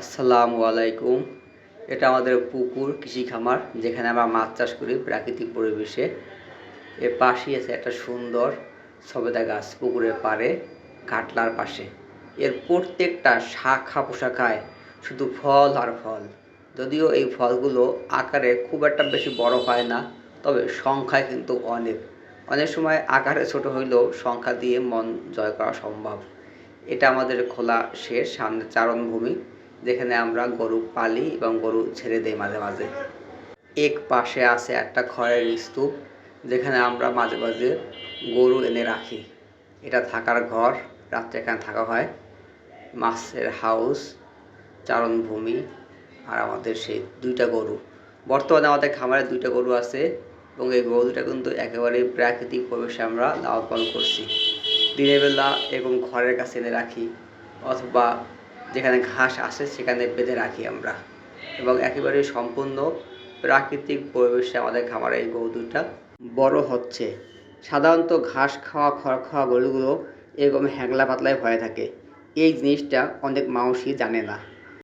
আসসালামু আলাইকুম। এটা আমাদের পুকুর কৃষি খামার, যেখানে আমরা মাছ চাষ করি প্রাকৃতিক পরিবেশে। এর পাশেই আছে একটা সুন্দর সবেদা গাছ পুকুরের পাড়ে, কাটলার পাশে। এর প্রত্যেকটা শাখা প্রশাখায় শুধু ফল আর ফল। যদিও এই ফলগুলো আকারে খুব একটা বেশি বড় হয় না, তবে সংখ্যায় কিন্তু অনেক। অনেক সময় আকারে ছোট হইলেও সংখ্যা দিয়ে মন জয় করা সম্ভব। এটা আমাদের খোলা শেষ সামনে চারণভূমি, যেখানে আমরা গরু পালি এবং গরু ছেড়ে দেই মাঝে মাঝে। এক পাশে আছে একটা খড়ের স্তূপ, যেখানে আমরা মাঝে মাঝে গরু এনে রাখি। এটা থাকার ঘর, রাত্রে এখানে থাকা হয়। মাছের হাউস, চারণভূমি, আর আমাদের সেই দুইটা গরু। বর্তমানে আমাদের খামারে দুইটা গরু আছে, এবং এই গরু দুটা কিন্তু একেবারেই প্রাকৃতিক পরিবেশে আমরা লালন পালন করছি। দিনের বেলা এবং ঘরের কাছে এনে রাখি, অথবা যেখানে ঘাস আসে সেখানে বেঁধে রাখি আমরা। এবং একেবারে সম্পূর্ণ প্রাকৃতিক পরিবেশে আমাদের খামারে এই গরু দুটা বড় হচ্ছে। সাধারণত ঘাস খাওয়া খড় খাওয়া গরুগুলো এরকম হ্যাংলা পাতলায় হয়ে থাকে। এই জিনিসটা অনেক মানুষই জানে না।